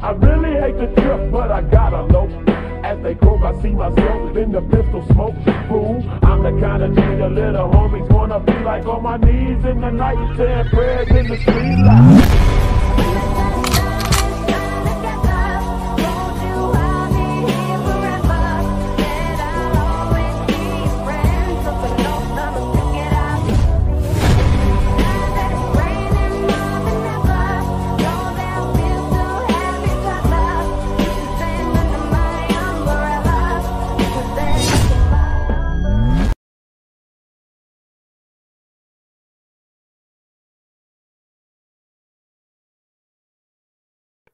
I really hate the trip, but I gotta low. As they croak, I see myself in the pistol smoke. Fool, I'm the kind of G the little homies wanna be like on my knees in the night, saying prayers in the street light.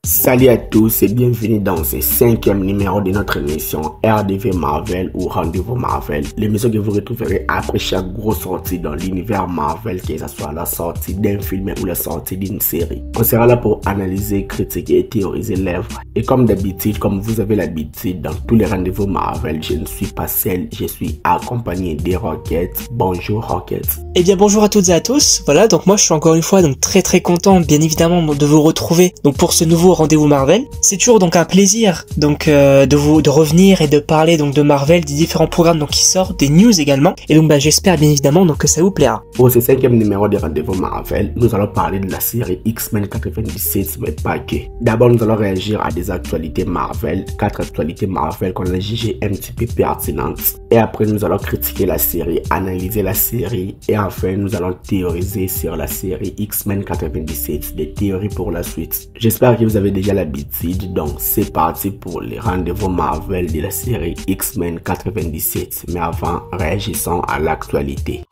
Salut à tous et bienvenue dans ce 5e numéro de notre émission RDV Marvel ou Rendez-vous Marvel, l'émission que vous retrouverez après chaque grosse sortie dans l'univers Marvel, que ce soit la sortie d'un film ou la sortie d'une série. On sera là pour analyser, critiquer et théoriser l'œuvre. Et comme d'habitude, comme vous avez l'habitude dans tous les Rendez-vous Marvel, je ne suis pas seul, je suis accompagné des Rockets. Bonjour Rockets. Eh bien bonjour à toutes et à tous. Voilà, donc moi je suis encore une fois donc très content bien évidemment de vous retrouver donc pour ce nouveau Rendez-vous Marvel. C'est toujours donc un plaisir donc de revenir et de parler donc de Marvel, des différents programmes donc qui sortent, des news également. Et donc j'espère bien évidemment donc que ça vous plaira. Pour ce 5e numéro de Rendez-vous Marvel, nous allons parler de la série X-Men 97, mais pas que. D'abord nous allons réagir à des actualités Marvel, 4 actualités Marvel qu'on a jugées un petit peu pertinentes. Et après nous allons critiquer la série, analyser la série et enfin nous allons théoriser sur la série X-Men 97, des théories pour la suite. J'espère que vous avez déjà l'habitude, donc c'est parti pour les Rendez-vous Marvel de la série X-Men 97. Mais avant, réagissons à l'actualité.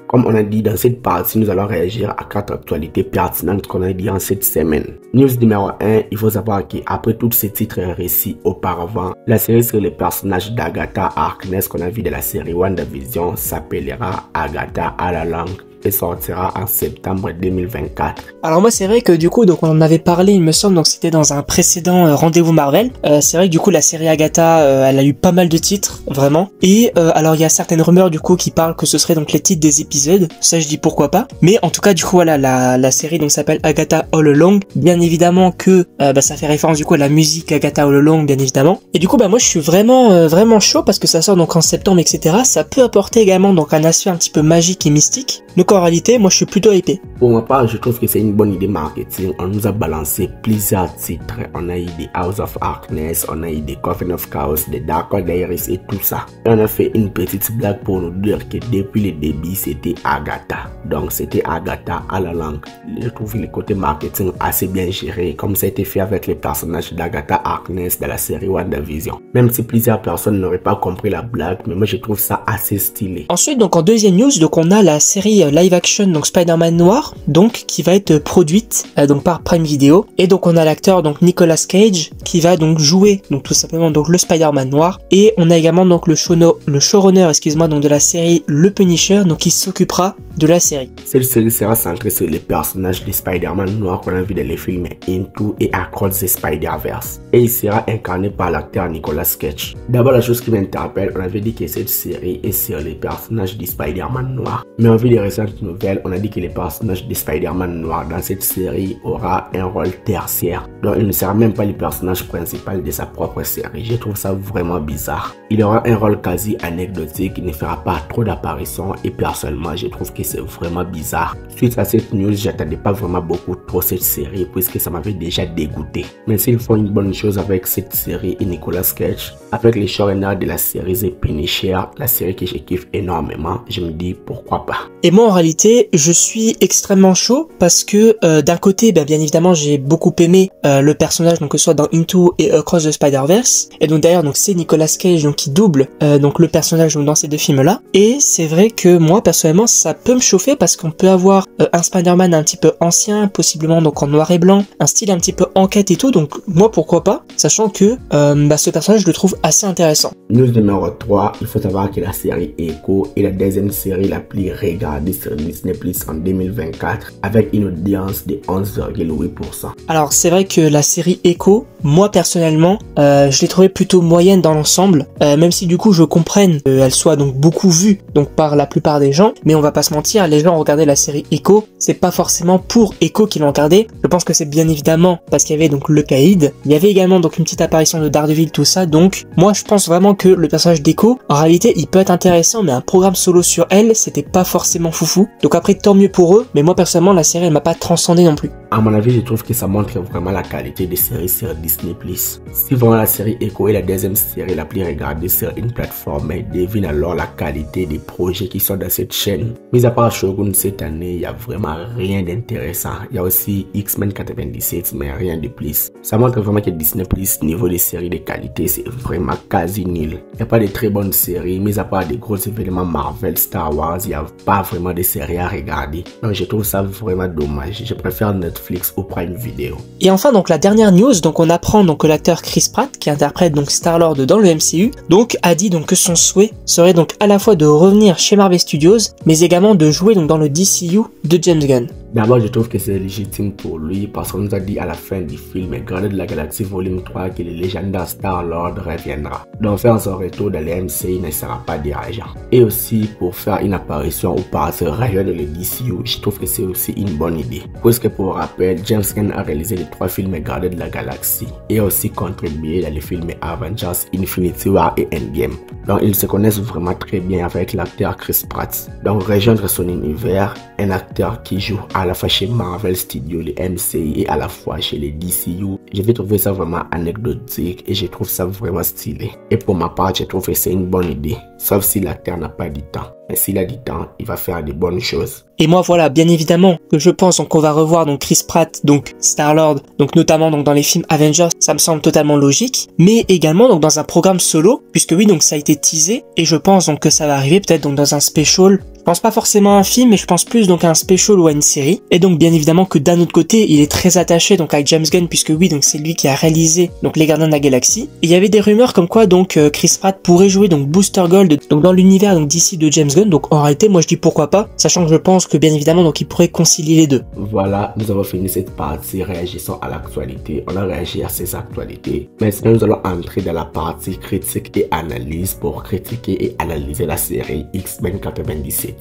Comme on a dit dans cette partie, nous allons réagir à 4 actualités pertinentes qu'on a dit en cette semaine. News numéro 1, il faut savoir qu'après tous ces titres récits auparavant, la série sur les personnages d'Agatha Harkness qu'on a vu de la série WandaVision s'appellera Agatha à la langue et sortira en septembre 2024. Alors moi c'est vrai que du coup donc on en avait parlé, il me semble, donc c'était dans un précédent Rendez-vous Marvel. C'est vrai que du coup la série Agatha elle a eu pas mal de titres vraiment. Et alors il y a certaines rumeurs du coup qui parlent que ce serait donc les titres des épisodes. Ça je dis pourquoi pas. Mais en tout cas du coup voilà la série donc s'appelle Agatha All Along. Bien évidemment que ça fait référence du coup à la musique Agatha All Along bien évidemment. Et du coup moi je suis vraiment chaud parce que ça sort donc en septembre etc. Ça peut apporter également donc un aspect un petit peu magique et mystique. Donc en réalité, moi je suis plutôt hypé. Pour ma part, je trouve que c'est une bonne idée marketing. On nous a balancé plusieurs titres. On a eu des House of Harkness, on a eu des Coven of Chaos, des Dark Diaries et tout ça. Et on a fait une petite blague pour nous dire que depuis le début, c'était Agatha. Donc c'était Agatha à la langue. Je trouve le côté marketing assez bien géré, comme ça a été fait avec les personnages d'Agatha Harkness de la série WandaVision. Même si plusieurs personnes n'auraient pas compris la blague, mais moi je trouve ça assez stylé. Ensuite, donc en deuxième news, donc on a la série live action donc Spider-Man Noir donc qui va être produite donc par Prime Video, et donc on a l'acteur donc Nicolas Cage qui va donc jouer donc tout simplement donc le Spider-Man Noir, et on a également donc le showrunner excuse-moi donc de la série Le Punisher donc qui s'occupera de la série. Cette série sera centrée sur les personnages de Spider-Man Noir qu'on a vu dans les films Into et Across the Spider-Verse, et il sera incarné par l'acteur Nicolas Cage. D'abord la chose qui m'interpelle, on avait dit que cette série est sur les personnages de Spider-Man Noir, mais en vue des récentes nouvelles, on a dit que les personnages de Spider-Man Noir dans cette série aura un rôle tertiaire, donc il ne sera même pas le personnage principal de sa propre série. Je trouve ça vraiment bizarre. Il aura un rôle quasi anecdotique, il ne fera pas trop d'apparitions, et personnellement je trouve que c'est vraiment bizarre. Suite à cette news, j'attendais pas vraiment beaucoup trop cette série puisque ça m'avait déjà dégoûté. Mais s'ils font une bonne chose avec cette série et Nicolas Cage, avec les showrunners de la série The Punisher, la série que je kiffe énormément, je me dis pourquoi pas. Et moi en réalité je suis extrêmement chaud parce que d'un côté bien évidemment j'ai beaucoup aimé le personnage donc que ce soit dans Into et Across the Spider-Verse, et donc d'ailleurs donc c'est Nicolas Cage donc qui double donc le personnage donc, dans ces deux films là, et c'est vrai que moi personnellement ça peut me chauffer parce qu'on peut avoir un Spider-Man un petit peu ancien, possiblement visiblement donc en noir et blanc, un style un petit peu enquête et tout, donc moi pourquoi pas, sachant que ce personnage je le trouve assez intéressant. News numéro 3, il faut savoir que la série Echo est la deuxième série la plus regardée sur Disney Plus en 2024 avec une audience de 11,8%. Alors c'est vrai que la série Echo, moi personnellement, je l'ai trouvée plutôt moyenne dans l'ensemble, même si du coup je comprenne qu'elle soit donc beaucoup vue donc par la plupart des gens, mais on va pas se mentir, les gens ont regardé la série Echo, c'est pas forcément pour Echo qu'ils l'ont regardé, je pense que c'est bien évidemment parce qu'il y avait donc le caïd, il y avait également donc une petite apparition de Daredevil, tout ça, donc moi je pense vraiment que le personnage d'Echo, en réalité il peut être intéressant, mais un programme solo sur elle, c'était pas forcément foufou, donc après tant mieux pour eux, mais moi personnellement la série elle m'a pas transcendé non plus. À mon avis, je trouve que ça montre vraiment la qualité des séries sur Disney+. Si vraiment la série Echo est la deuxième série la plus regardée sur une plateforme, devine alors la qualité des projets qui sont dans cette chaîne. Mis à part Shogun cette année, il n'y a vraiment rien d'intéressant. Il y a aussi X-Men 97, mais rien de plus. Ça montre vraiment que Disney+, niveau des séries de qualité, c'est vraiment quasi nul. Il n'y a pas de très bonnes séries, mis à part des gros événements Marvel, Star Wars, il n'y a pas vraiment de séries à regarder. Donc je trouve ça vraiment dommage. Je préfère Netflix ou Prime Video. Et enfin donc la dernière news, donc on apprend donc que l'acteur Chris Pratt qui interprète donc Star-Lord dans le MCU, donc a dit donc que son souhait serait donc à la fois de revenir chez Marvel Studios, mais également de jouer donc dans le DCU de James Gunn. D'abord, je trouve que c'est légitime pour lui parce qu'on nous a dit à la fin du film Gardiens de la Galaxie Volume 3 que le légendaire Star-Lord reviendra. Donc faire son retour dans le MCU ne sera pas dérangeant. Et aussi pour faire une apparition ou passer rejoindre le DCU, je trouve que c'est aussi une bonne idée. Puisque pour rappel, James Gunn a réalisé les 3 films Gardiens de la Galaxie et a aussi contribué dans les films Avengers, Infinity War et Endgame. Donc ils se connaissent vraiment très bien avec l'acteur Chris Pratt. Donc rejoindre son univers, un acteur qui joue à la fois chez Marvel Studios, le MCU et à la fois chez les DCU, je vais trouver ça vraiment anecdotique et je trouve ça vraiment stylé. Et pour ma part, je trouve que c'est une bonne idée, sauf si l'acteur n'a pas du temps. Mais s'il a du temps, il va faire des bonnes choses. Et moi voilà, bien évidemment que je pense qu'on va revoir donc Chris Pratt, donc Star-Lord, donc notamment donc dans les films Avengers, ça me semble totalement logique, mais également donc dans un programme solo, puisque oui donc ça a été teasé et je pense donc que ça va arriver peut-être donc dans un special. Je pense pas forcément à un film, mais je pense plus donc à un special ou à une série. Et donc bien évidemment que d'un autre côté, il est très attaché donc avec James Gunn, puisque oui donc c'est lui qui a réalisé donc les Gardiens de la Galaxie. Et il y avait des rumeurs comme quoi donc Chris Pratt pourrait jouer donc Booster Gold donc dans l'univers donc d'ici de James Gunn. Donc en réalité, moi je dis pourquoi pas, sachant que je pense que bien évidemment donc il pourrait concilier les deux. Voilà, nous avons fini cette partie réagissant à l'actualité. On a réagi à ces actualités. Maintenant nous allons entrer dans la partie critique et analyse pour critiquer et analyser la série X-Men 97.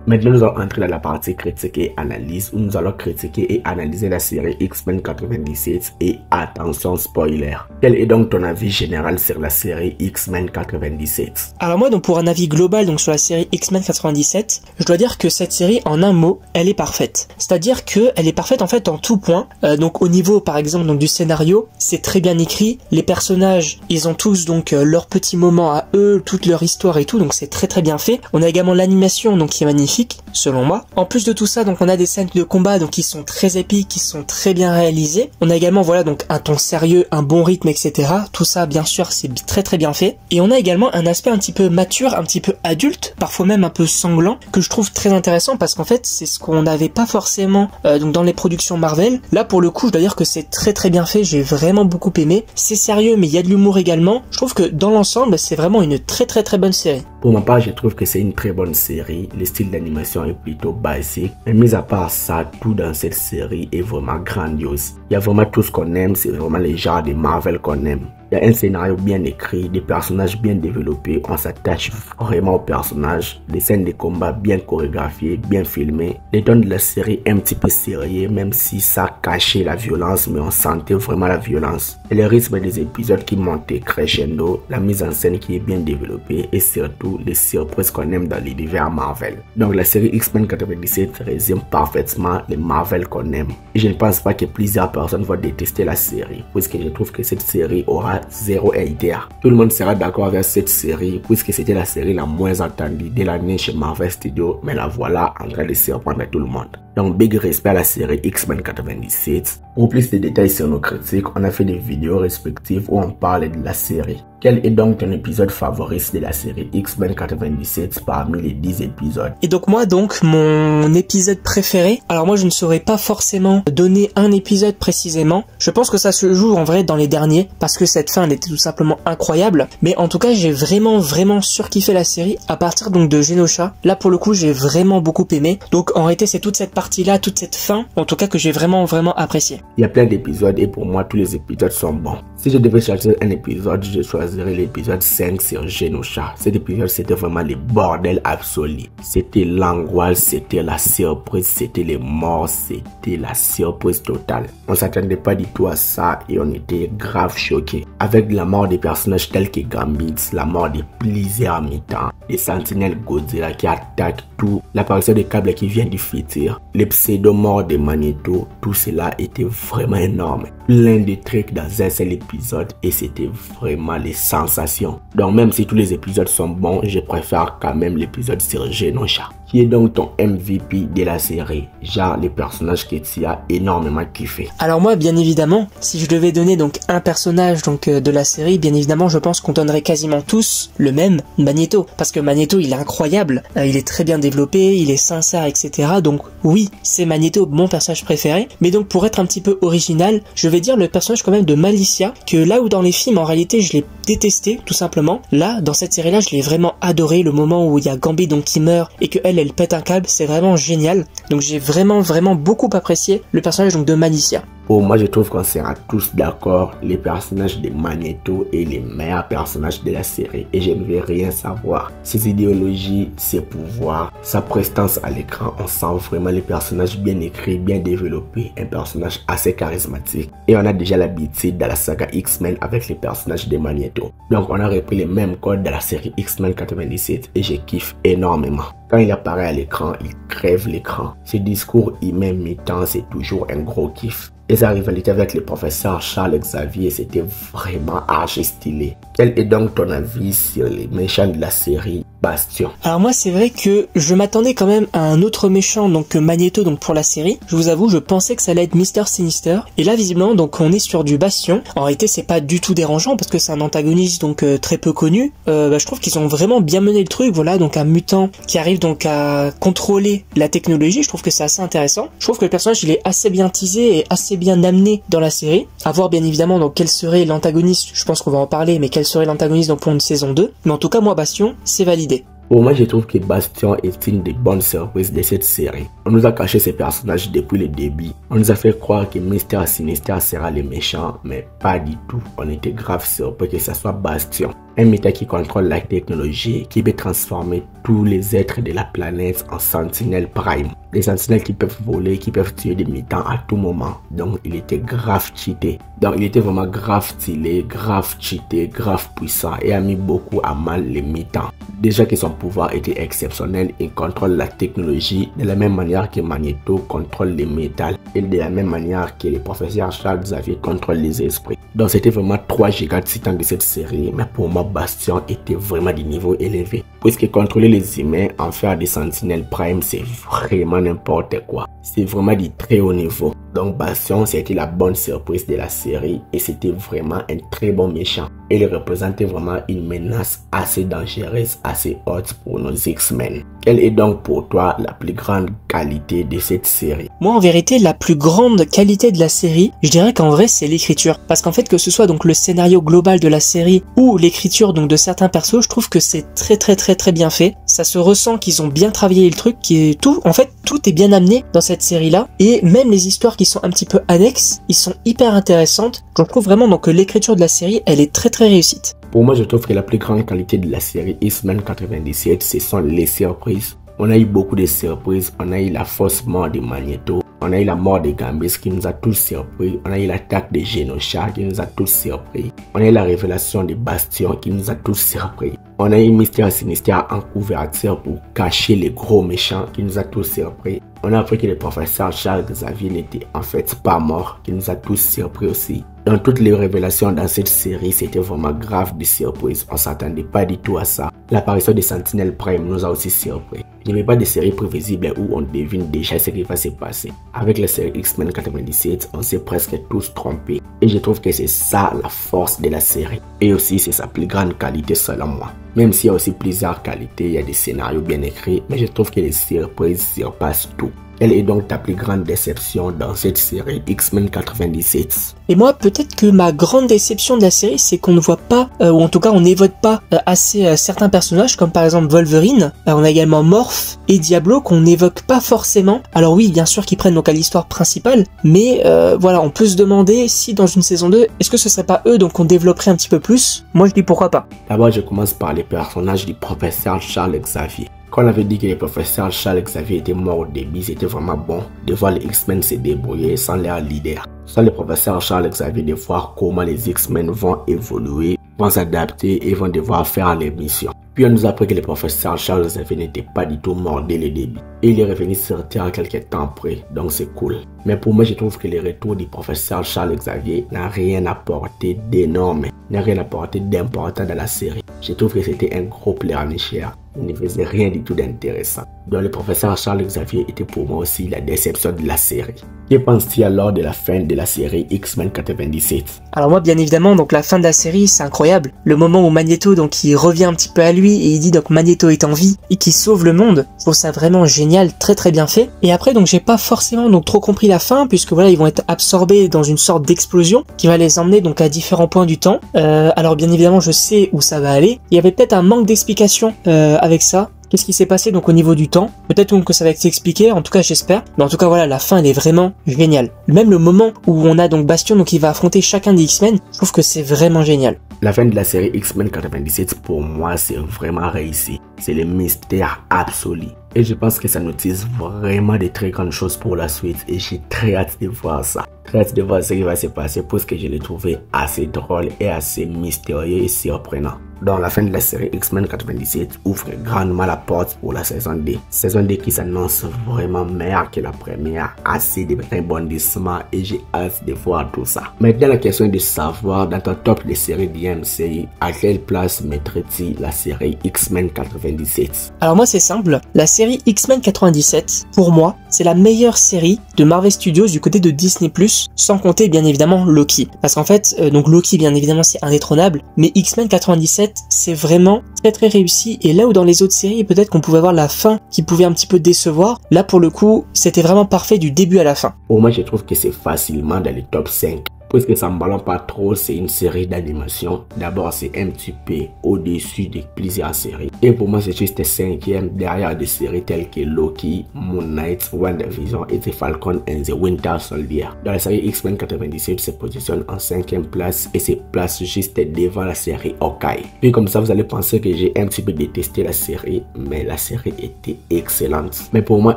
Maintenant, nous allons entrer dans la partie critique et analyse où nous allons critiquer et analyser la série X-Men 97 et attention spoiler. Quel est donc ton avis général sur la série X-Men 97? Alors moi donc pour un avis global donc sur la série X-Men 97, je dois dire que cette série en un mot, elle est parfaite. C'est-à-dire que elle est parfaite en fait en tout point. Donc au niveau par exemple donc du scénario, c'est très bien écrit. Les personnages, ils ont tous donc leurs petits moments à eux, toute leur histoire et tout, donc c'est très très bien fait. On a également l'animation donc qui est magnifique selon moi. En plus de tout ça, donc on a des scènes de combat donc qui sont très épiques, qui sont très bien réalisées. On a également voilà donc un ton sérieux, un bon rythme, etc. Tout ça bien sûr c'est très très bien fait. Et on a également un aspect un petit peu mature, un petit peu adulte, parfois même un peu sanglant, que je trouve très intéressant parce qu'en fait c'est ce qu'on n'avait pas forcément donc dans les productions Marvel. Là pour le coup je dois dire que c'est très très bien fait, j'ai vraiment beaucoup aimé. C'est sérieux mais il y a de l'humour également. Je trouve que dans l'ensemble c'est vraiment une très très très bonne série. Pour ma part, je trouve que c'est une très bonne série. Le style d'animation est plutôt basique. Mais mis à part ça, tout dans cette série est vraiment grandiose. Il y a vraiment tout ce qu'on aime, c'est vraiment les genres de Marvel qu'on aime. Il y a un scénario bien écrit, des personnages bien développés, on s'attache vraiment aux personnages, des scènes de combat bien chorégraphiées, bien filmées. Les tons de la série un petit peu sérieux, même si ça cachait la violence, mais on sentait vraiment la violence. Et le rythme des épisodes qui montait crescendo, la mise en scène qui est bien développée et surtout les surprises qu'on aime dans l'univers Marvel. Donc la série X-Men 97 résume parfaitement les Marvel qu'on aime. Et je ne pense pas que plusieurs personnes vont détester la série, puisque je trouve que cette série aura zéro hater. Tout le monde sera d'accord avec cette série puisque c'était la série la moins attendue de l'année chez Marvel Studios, mais la voilà en train de surprendre tout le monde. Donc big respect à la série X-Men 97. Pour plus de détails sur nos critiques, on a fait des vidéos respectives où on parle de la série. Quel est donc ton épisode favori de la série X-Men 97 parmi les 10 épisodes? Et donc moi, mon épisode préféré, alors moi je ne saurais pas forcément donner un épisode précisément. Je pense que ça se joue en vrai dans les derniers, parce que cette fin elle était tout simplement incroyable. Mais en tout cas, j'ai vraiment surkiffé la série à partir donc de Genosha. Là pour le coup, j'ai vraiment beaucoup aimé. Donc en réalité, c'est toute cette partie-là, toute cette fin, en tout cas que j'ai vraiment apprécié. Il y a plein d'épisodes et pour moi, tous les épisodes sont bons. Si je devais choisir un épisode, je choisirais l'épisode 5 sur Genosha. Cet épisode, c'était vraiment le bordel absolu. C'était l'angoisse, c'était la surprise, c'était les morts, c'était la surprise totale. On s'attendait pas du tout à ça et on était grave choqués. Avec la mort des personnages tels que Gambit, la mort de plusieurs mutants, les sentinelles Godzilla qui attaquent tout, l'apparition des câbles qui viennent du futur, les pseudo-morts de Magneto, tout cela était vraiment énorme. Plein de trucs dans un seul épisode et c'était vraiment les sensations. Donc même si tous les épisodes sont bons, je préfère quand même l'épisode sur Genosha. Qui est donc ton MVP de la série? Genre les personnages que tu as énormément kiffé. Alors moi, bien évidemment, si je devais donner donc un personnage de la série, bien évidemment, je pense qu'on donnerait quasiment tous le même, Magneto. Parce que Magneto, il est incroyable, il est très bien développé, il est sincère, etc. Donc oui, c'est Magneto, mon personnage préféré. Mais donc pour être un petit peu original, je vais dire le personnage quand même de Malicia, que là où dans les films, en réalité, je l'ai détesté, tout simplement. Là, dans cette série-là, je l'ai vraiment adoré, le moment où il y a Gambit donc qui meurt et que elle pète un câble, c'est vraiment génial. Donc j'ai vraiment beaucoup apprécié le personnage donc de Malicia. Pour moi, je trouve qu'on sera tous d'accord, les personnages de Magneto est les meilleurs personnages de la série et je ne vais rien savoir. Ses idéologies, ses pouvoirs, sa prestance à l'écran, on sent vraiment les personnages bien écrits, bien développés, un personnage assez charismatique. Et on a déjà l'habitude dans la saga X-Men avec les personnages de Magneto. Donc on a repris les mêmes codes dans la série X-Men 97 et je kiffe énormément. Quand il apparaît à l'écran, il crève l'écran. Ce discours humain mi-temps, c'est toujours un gros kiff. Et sa rivalité avec le professeur Charles Xavier, c'était vraiment archi stylé. Quel est donc ton avis sur les méchants de la série Bastion? Alors moi, c'est vrai que je m'attendais quand même à un autre méchant donc que Magneto donc pour la série. Je vous avoue, je pensais que ça allait être Mr Sinister. Et là, visiblement, donc on est sur du Bastion. En réalité, c'est pas du tout dérangeant parce que c'est un antagoniste donc très peu connu. Je trouve qu'ils ont vraiment bien mené le truc. Voilà, donc un mutant qui arrive donc à contrôler la technologie. Je trouve que c'est assez intéressant. Je trouve que le personnage il est assez bien teasé et assez bien amené dans la série. À voir bien évidemment donc quel serait l'antagoniste. Je pense qu'on va en parler, mais quel serait l'antagoniste donc pour une saison 2. Mais en tout cas, moi, Bastion, c'est validé. Pour moi, je trouve que Bastion est une des bonnes surprises de cette série. On nous a caché ces personnages depuis le début. On nous a fait croire que Mr Sinister sera le méchant, mais pas du tout. On était grave surpris que ce soit Bastion. Un mutant qui contrôle la technologie, qui peut transformer tous les êtres de la planète en sentinelles prime. Des sentinelles qui peuvent voler, qui peuvent tuer des mutants à tout moment. Donc il était grave cheaté. Donc il était vraiment grave stylé, grave cheaté, grave puissant et a mis beaucoup à mal les mutants. Déjà que son pouvoir était exceptionnel, il contrôle la technologie de la même manière que Magneto contrôle les métals et de la même manière que le professeur Charles Xavier contrôle les esprits. Donc c'était vraiment 3 gigas de titans de cette série, mais pour moi Bastion était vraiment du niveau élevé. Puisque contrôler les humains, en faire des sentinelles prime, c'est vraiment n'importe quoi. C'est vraiment du très haut niveau. Donc Bastion, c'était la bonne surprise de la série et c'était vraiment un très bon méchant. Il représentait vraiment une menace assez dangereuse, assez haute pour nos X-Men. Quelle est donc pour toi la plus grande qualité de cette série? Moi, en vérité, la plus grande qualité de la série, je dirais qu'en vrai, c'est l'écriture. Parce qu'en fait, que ce soit donc le scénario global de la série ou l'écriture donc de certains persos, je trouve que c'est très bien fait. Ça se ressent qu'ils ont bien travaillé le truc, qui est tout. En fait, tout est bien amené dans cette série-là. Et même les histoires qui sont un petit peu annexes, ils sont hyper intéressantes. Je trouve vraiment donc que l'écriture de la série, elle est très réussie. Pour moi, je trouve que la plus grande qualité de la série X-Men 97, ce sont les surprises. On a eu beaucoup de surprises. On a eu la fausse mort de Magneto. On a eu la mort de Gambit qui nous a tous surpris. On a eu l'attaque de Genosha qui nous a tous surpris. On a eu la révélation de Bastion qui nous a tous surpris. On a eu Mr Sinister en couverture pour cacher les gros méchants qui nous a tous surpris. On a appris que le professeur Charles Xavier n'était en fait pas mort, qui nous a tous surpris aussi. Dans toutes les révélations dans cette série, c'était vraiment grave de surprise. On s'attendait pas du tout à ça. L'apparition des Sentinelles Prime nous a aussi surpris. Je n'aimais pas des séries prévisibles où on devine déjà ce qui va se passer. Avec la série X-Men 97, on s'est presque tous trompés. Et je trouve que c'est ça la force de la série. Et aussi, c'est sa plus grande qualité selon moi. Même s'il y a aussi plusieurs qualités, il y a des scénarios bien écrits, mais je trouve que les surprises surpassent tout. Quelle est donc ta plus grande déception dans cette série X-Men 97? Et moi, peut-être que ma grande déception de la série, c'est qu'on ne voit pas, ou en tout cas on n'évoque pas assez certains personnages, comme par exemple Wolverine. On a également Morph et Diablo qu'on n'évoque pas forcément. Alors oui, bien sûr qu'ils prennent donc à l'histoire principale, mais voilà, on peut se demander si dans une saison 2, est-ce que ce serait pas eux donc on développerait un petit peu plus? Moi je dis pourquoi pas. D'abord, je commence par les personnages du professeur Charles Xavier. Quand on avait dit que le professeur Charles Xavier était mort au début, c'était vraiment bon de voir les X-Men se débrouiller sans leur leader. Sans le professeur Charles Xavier, de voir comment les X-Men vont évoluer, vont s'adapter et vont devoir faire les missions. Puis on nous a appris que le professeur Charles Xavier n'était pas du tout mort dès le début. Et il est revenu sur Terre quelques temps après, donc c'est cool. Mais pour moi, je trouve que le retour du professeur Charles Xavier n'a rien apporté d'énorme, n'a rien apporté d'important dans la série. Je trouve que c'était un gros pleurnicheur. Il ne faisait rien du tout d'intéressant. Donc le professeur Charles Xavier était pour moi aussi la déception de la série. Que penses-tu alors de la fin de la série X-Men 97? Alors moi bien évidemment donc la fin de la série c'est incroyable. Le moment où Magneto donc il revient un petit peu à lui et il dit donc Magneto est en vie et qu'il sauve le monde. Je trouve ça vraiment génial, très bien fait. Et après donc j'ai pas forcément donc trop compris la fin puisque voilà ils vont être absorbés dans une sorte d'explosion qui va les emmener donc à différents points du temps. Alors bien évidemment je sais où ça va aller. Il y avait peut-être un manque d'explication avec ça. Qu'est-ce qui s'est passé donc au niveau du temps? Peut-être que ça va être expliqué, en tout cas j'espère. Mais en tout cas voilà, la fin elle est vraiment géniale. Même le moment où on a donc Bastion donc il va affronter chacun des X-Men, je trouve que c'est vraiment génial. La fin de la série X-Men 97 pour moi c'est vraiment réussi. C'est le mystère absolu. Et je pense que ça nous tisse vraiment de très grandes choses pour la suite. Et j'ai très hâte de voir ça. Très hâte de voir ce qui va se passer parce que je l'ai trouvé assez drôle et assez mystérieux et surprenant. Dans la fin de la série X-Men 97 ouvre grandement la porte pour la saison 2. Saison 2 qui s'annonce vraiment meilleure que la première. Assez de rebondissements et j'ai hâte de voir tout ça. Maintenant la question est de savoir dans ton top de séries d'IMCI à quelle place mettrais-tu la série X-Men 97? Alors moi c'est simple, la série X-Men 97 pour moi c'est la meilleure série de Marvel Studios du côté de Disney+, sans compter bien évidemment Loki. Parce qu'en fait, donc Loki bien évidemment c'est indétrônable, mais X-Men 97 c'est vraiment très réussi. Et là où dans les autres séries peut-être qu'on pouvait avoir la fin qui pouvait un petit peu décevoir, là pour le coup c'était vraiment parfait du début à la fin. Pour moi je trouve que c'est facilement dans les top 5. Puisque ça ne ballonne pas trop, c'est une série d'animation. D'abord, c'est un petit peu au-dessus de plusieurs séries. Et pour moi, c'est juste cinquième derrière des séries telles que Loki, Moon Knight, WandaVision et The Falcon and the Winter Soldier. Dans la série X-Men 97, se positionne en 5e place et se place juste devant la série Hawkeye. Puis comme ça, vous allez penser que j'ai un petit peu détesté la série, mais la série était excellente. Mais pour moi,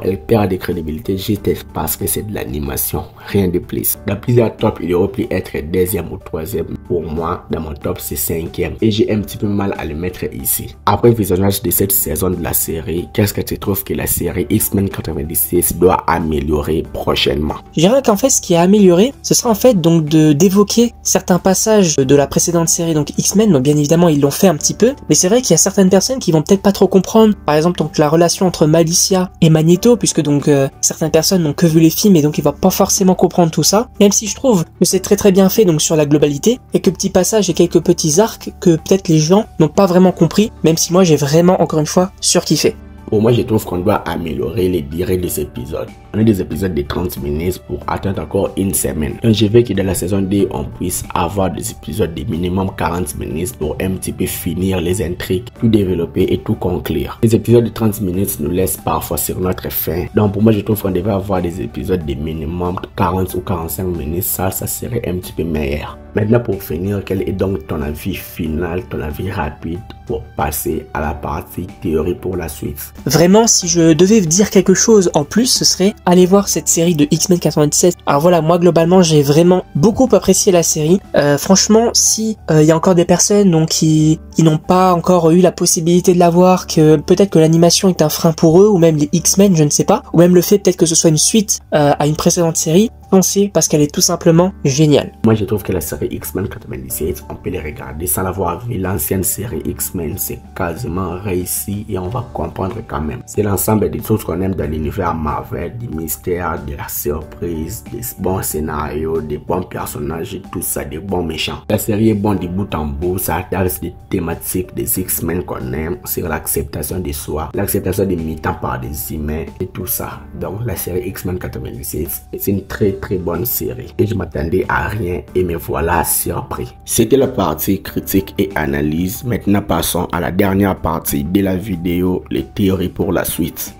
elle perd de crédibilité juste parce que c'est de l'animation, rien de plus. Dans plusieurs tops, il aurait pu être deuxième ou troisième. Pour moi, dans mon top, c'est 5e. Et j'ai un petit peu mal à le mettre ici. Après le visionnage de cette saison de la série, qu'est-ce que tu trouves que la série X-Men 96 doit améliorer prochainement? Je dirais qu'en fait, ce qui a amélioré, ce sera en fait donc d'évoquer certains passages de la précédente série, donc X-Men. Donc bien évidemment, ils l'ont fait un petit peu. Mais c'est vrai qu'il y a certaines personnes qui vont peut-être pas trop comprendre. Par exemple, donc la relation entre Malicia et Magneto, puisque donc certaines personnes n'ont que vu les films et donc ils vont pas forcément comprendre tout ça. Même si je trouve que c'est très bien fait donc sur la globalité, quelques petits passages et quelques petits arcs que peut-être les gens n'ont pas vraiment compris, même si moi j'ai vraiment encore une fois surkiffé. Pour moi, je trouve qu'on doit améliorer les durées des épisodes. On a des épisodes de 30 minutes pour attendre encore une semaine. Donc, je veux que dans la saison 2, on puisse avoir des épisodes de minimum 40 minutes pour un petit peu finir les intrigues, tout développer et tout conclure. Les épisodes de 30 minutes nous laissent parfois sur notre faim. Donc, pour moi, je trouve qu'on devait avoir des épisodes de minimum 40 ou 45 minutes. Ça serait un petit peu meilleur. Maintenant, pour finir, quel est donc ton avis final, ton avis rapide pour passer à la partie théorie pour la suite? Vraiment, si je devais dire quelque chose en plus, ce serait aller voir cette série de X-Men 97. Alors voilà, moi globalement, j'ai vraiment beaucoup apprécié la série. Franchement, si il y a encore des personnes donc qui n'ont pas encore eu la possibilité de la voir, que peut-être que l'animation est un frein pour eux, ou même les X-Men, je ne sais pas, ou même le fait peut-être que ce soit une suite à une précédente série, foncez parce qu'elle est tout simplement géniale. Moi je trouve que la série X-Men 97, on peut les regarder sans l'avoir vu. L'ancienne série X-Men, c'est quasiment réussi et on va comprendre quand même. C'est l'ensemble des choses qu'on aime dans l'univers Marvel, du mystère, de la surprise, des bons scénarios, des bons personnages et tout ça, des bons méchants. La série est bonne de bout en bout, ça adresse des thématiques des X-Men qu'on aime, sur l'acceptation de soi, l'acceptation des mutants par des humains et tout ça. Donc la série X-Men 96, c'est une très bonne série et je m'attendais à rien et me voilà surpris. C'était la partie critique et analyse. Maintenant passons à la dernière partie de la vidéo, les théories pour la suite.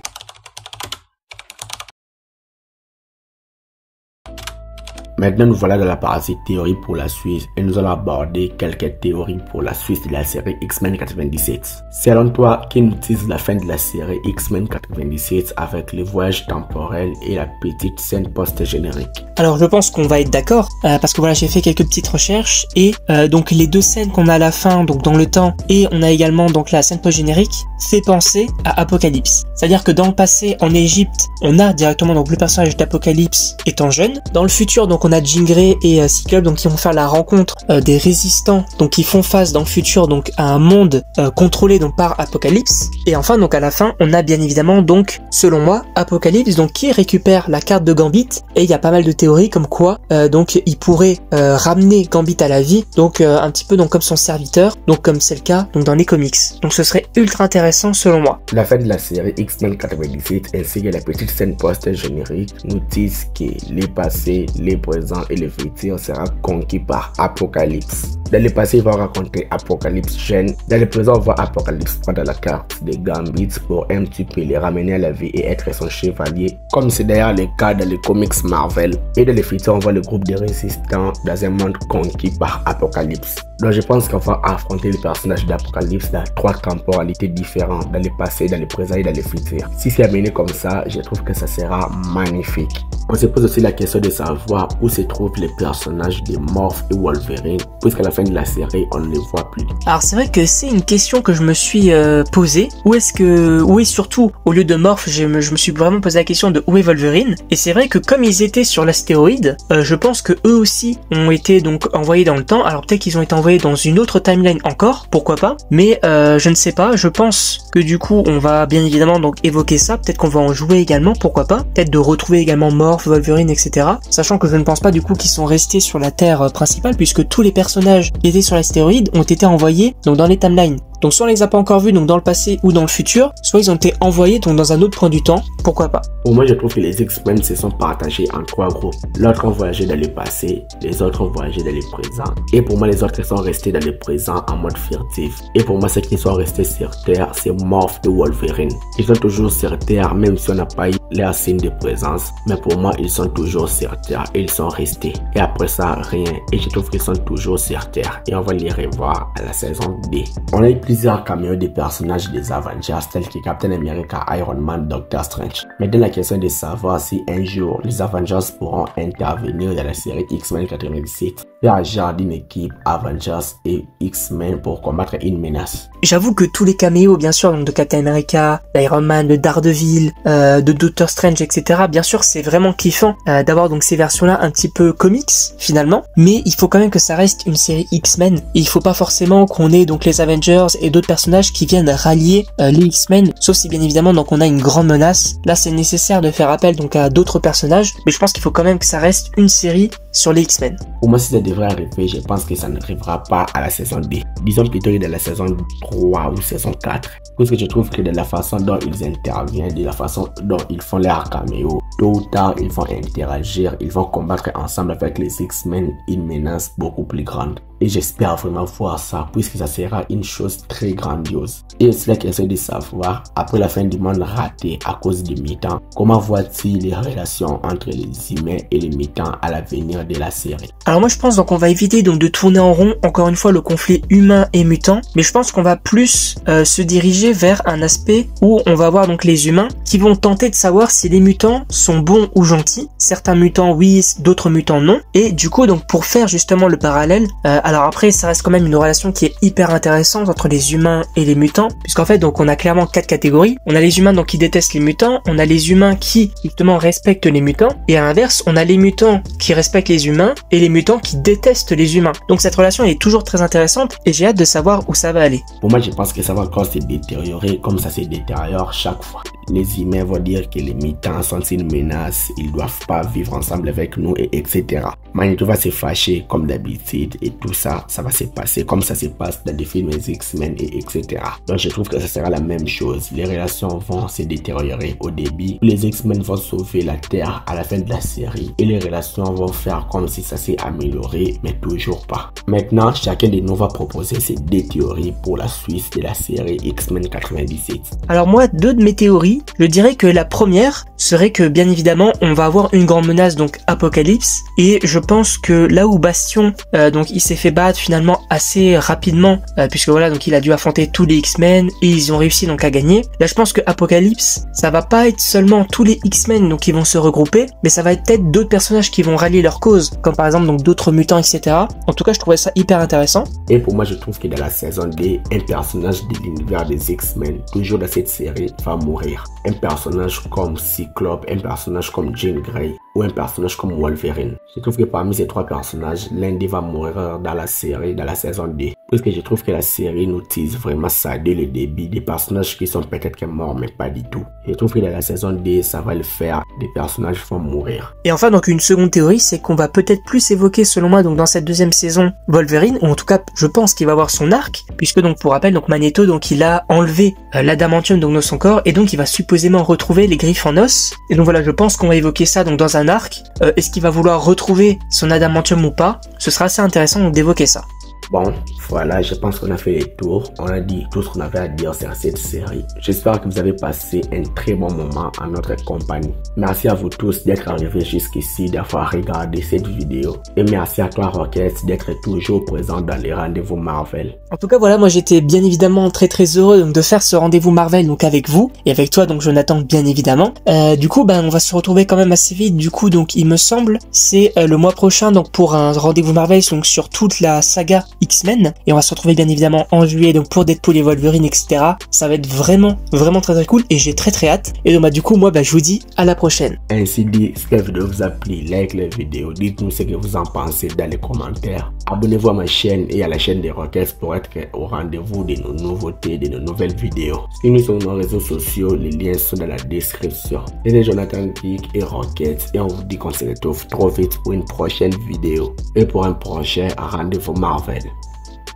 Maintenant, nous voilà dans la partie théorie pour la suite et nous allons aborder quelques théories pour la suite de la série X-Men 97. Selon toi, qui utilise la fin de la série X-Men 97 avec les voyages temporels et la petite scène post-générique? Alors je pense qu'on va être d'accord parce que voilà, j'ai fait quelques petites recherches et donc les deux scènes qu'on a à la fin, donc dans le temps, et on a également donc la scène post-générique, fait penser à Apocalypse. C'est-à-dire que dans le passé, en Égypte, on a directement donc le personnage d'Apocalypse étant jeune. Dans le futur, donc on a Jean Grey et Cyclope donc qui vont faire la rencontre des résistants donc qui font face dans le futur donc à un monde contrôlé donc par Apocalypse. Et enfin donc à la fin, on a bien évidemment donc selon moi Apocalypse donc qui récupère la carte de Gambit et il y a pas mal de théories comme quoi donc il pourrait ramener Gambit à la vie donc un petit peu donc comme son serviteur donc comme c'est le cas donc dans les comics. Donc ce serait ultra intéressant selon moi. La fin de la série X-Men 97 ainsi que la petite scène post-générique nous disent que les passés, les présents et le futur sera conquis par Apocalypse. Dans le passé, il va raconter Apocalypse jeune. Dans le présent, on voit Apocalypse prendre la carte de Gambit pour un petit peu les ramener à la vie et être son chevalier, comme c'est d'ailleurs le cas dans les comics Marvel. Et dans le futur, on voit le groupe de résistants dans un monde conquis par Apocalypse. Donc je pense qu'on va affronter le personnage d'Apocalypse dans 3 temporalités différentes, dans le passé, dans le présent et dans le futur. Si c'est amené comme ça, je trouve que ça sera magnifique. On se pose aussi la question de savoir où se trouvent les personnages de Morph et Wolverine, puisqu'à la fin de la série, on ne les voit plus. Alors c'est vrai que c'est une question que je me suis posée. Où est surtout, au lieu de Morph, je me suis vraiment posé la question de où est Wolverine. Et c'est vrai que comme ils étaient sur l'astéroïde, je pense que eux aussi ont été donc envoyés dans le temps. Alors peut-être qu'ils ont été envoyés dans une autre timeline encore, pourquoi pas. Mais je ne sais pas, je pense que du coup on va bien évidemment donc évoquer ça. Peut-être qu'on va en jouer également, pourquoi pas. Peut-être de retrouver également Morph, Wolverine, etc. Sachant que je ne pense pas du coup qu'ils sont restés sur la Terre principale, puisque tous les personnages qui étaient sur l'astéroïde ont été envoyés donc dans les timelines. Donc soit on les a pas encore vus donc dans le passé ou dans le futur, soit ils ont été envoyés donc dans un autre point du temps, pourquoi pas. Pour moi, je trouve que les X-Men se sont partagés en 3 groupes. L'autre ont voyagé dans le passé, les autres ont voyagé dans le présent. Et pour moi, les autres sont restés dans le présent en mode furtif. Et pour moi, ceux qui sont restés sur Terre, c'est Morph et Wolverine. Ils sont toujours sur Terre, même si on n'a pas eu leur signe de présence. Mais pour moi, ils sont toujours sur Terre et ils sont restés. Et après ça, rien. Et je trouve qu'ils sont toujours sur Terre. Et on va les revoir à la saison 2. On a eu plusieurs caméos des personnages des Avengers tels que Captain America, Iron Man, Doctor Strange. Maintenant la question de savoir si un jour les Avengers pourront intervenir dans la série X-Men 97, faire genre d'une équipe Avengers et X-Men pour combattre une menace. J'avoue que tous les caméos bien sûr donc de Captain America, d'Iron Man, de Daredevil, de Doctor Strange, etc. Bien sûr c'est vraiment kiffant d'avoir donc ces versions là un petit peu comics finalement, mais il faut quand même que ça reste une série X-Men. Il faut pas forcément qu'on ait donc les Avengers et d'autres personnages qui viennent rallier les X-Men, sauf si bien évidemment donc on a une grande menace. Là c'est nécessaire de faire appel donc à d'autres personnages, mais je pense qu'il faut quand même que ça reste une série sur les X-Men. Pour moi si ça devrait arriver, je pense que ça n'arrivera pas à la saison 2. Disons plutôt de la saison 3 ou saison 4. Parce que je trouve que de la façon dont ils interviennent, de la façon dont ils font leur caméo, tôt ou tard ils vont interagir, ils vont combattre ensemble avec les X-Men une menace beaucoup plus grande. Et j'espère vraiment voir ça, puisque ça sera une chose très grandiose. Et aussi la question de savoir, après la fin du monde raté à cause des mutants, comment voit-il les relations entre les humains et les mutants à l'avenir de la série? Alors moi je pense donc qu'on va éviter donc de tourner en rond encore une fois le conflit humain et mutant, mais je pense qu'on va plus se diriger vers un aspect où on va voir donc les humains qui vont tenter de savoir si les mutants sont bons ou gentils. Certains mutants oui, d'autres mutants non. Et du coup donc pour faire justement le parallèle, à Alors après, ça reste quand même une relation qui est hyper intéressante entre les humains et les mutants, puisqu'en fait, donc on a clairement 4 catégories. On a les humains donc qui détestent les mutants, on a les humains qui justement respectent les mutants, et à l'inverse, on a les mutants qui respectent les humains et les mutants qui détestent les humains. Donc cette relation est toujours très intéressante et j'ai hâte de savoir où ça va aller. Pour moi, je pense que ça va encore se détériorer comme ça se détériore chaque fois. Les humains vont dire que les mutants sont une menace, ils doivent pas vivre ensemble avec nous, et etc. Magneto va se fâcher comme d'habitude et tout ça, ça va se passer comme ça se passe dans des films X-Men et etc. Donc je trouve que ça sera la même chose. Les relations vont se détériorer au début. Les X-Men vont sauver la Terre à la fin de la série et les relations vont faire comme si ça s'est amélioré, mais toujours pas. Maintenant, chacun de nous va proposer ses 2 théories pour la suite de la série X-Men 97. Alors moi, 2 de mes théories, je dirais que la première serait que bien évidemment on va avoir une grande menace, donc Apocalypse, et je pense que là où Bastion donc il s'est fait battre finalement assez rapidement puisque voilà, donc il a dû affronter tous les X-Men et ils ont réussi donc à gagner. Là je pense que Apocalypse, ça va pas être seulement tous les X-Men donc qui vont se regrouper, mais ça va être peut-être d'autres personnages qui vont rallier leur cause, comme par exemple donc d'autres mutants, etc. En tout cas je trouvais ça hyper intéressant. Et pour moi je trouve que dans la saison 2, un personnage de l'univers des X-Men, toujours dans cette série, va mourir. Un personnage comme Cyclope, un personnage comme Jean Grey ou un personnage comme Wolverine. Je trouve que parmi ces 3 personnages, l'un d'eux va mourir dans la série, dans la saison 2. Parce que je trouve que la série nous tease vraiment ça dès le début, des personnages qui sont peut-être morts mais pas du tout. Je trouve que dans la saison 2, ça va le faire, des personnages vont mourir. Et enfin donc une seconde théorie, c'est qu'on va peut-être plus évoquer selon moi donc dans cette 2e saison Wolverine, ou en tout cas je pense qu'il va avoir son arc, puisque donc pour rappel donc Magneto donc il a enlevé l'adamantium donc dans son corps et donc il va supposément retrouver les griffes en os. Et donc voilà, je pense qu'on va évoquer ça donc dans un arc. Est-ce qu'il va vouloir retrouver son adamantium ou pas? Ce sera assez intéressant donc d'évoquer ça. Bon, voilà, je pense qu'on a fait le tour. On a dit tout ce qu'on avait à dire sur cette série. J'espère que vous avez passé un très bon moment en notre compagnie. Merci à vous tous d'être arrivés jusqu'ici, d'avoir regardé cette vidéo. Et merci à toi Rocket d'être toujours présent dans les rendez-vous Marvel. En tout cas voilà, moi j'étais bien évidemment très heureux donc de faire ce rendez-vous Marvel donc avec vous et avec toi donc Jonathan bien évidemment. Du coup on va se retrouver quand même assez vite. Du coup donc il me semble c'est le mois prochain donc pour un rendez-vous Marvel donc sur toute la saga X-Men, et on va se retrouver bien évidemment en juillet donc pour Deadpool et Wolverine, etc. Ça va être vraiment très cool et j'ai très hâte. Et donc du coup moi je vous dis à la prochaine. Ainsi dit, si la vidéo vous a plu, like la vidéo, dites-nous ce que vous en pensez dans les commentaires. Abonnez-vous à ma chaîne et à la chaîne des Rockets pour être au rendez-vous de nos nouveautés, de nos nouvelles vidéos. Suivez-nous sur nos réseaux sociaux, les liens sont dans la description. C'était Jonathan Geek et Rockets et on vous dit qu'on se retrouve trop vite pour une prochaine vidéo et pour un prochain rendez-vous Marvel.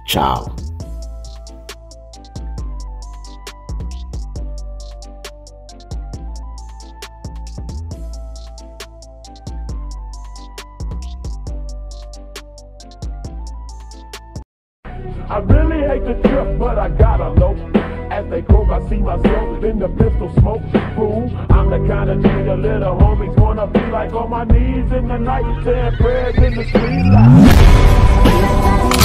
Ciao. I really hate the trip, but I gotta know. As they croak, I see myself in the pistol smoke. Fool, I'm the kind of G the little homies wanna be like, on my knees in the night, saying prayers in the street light.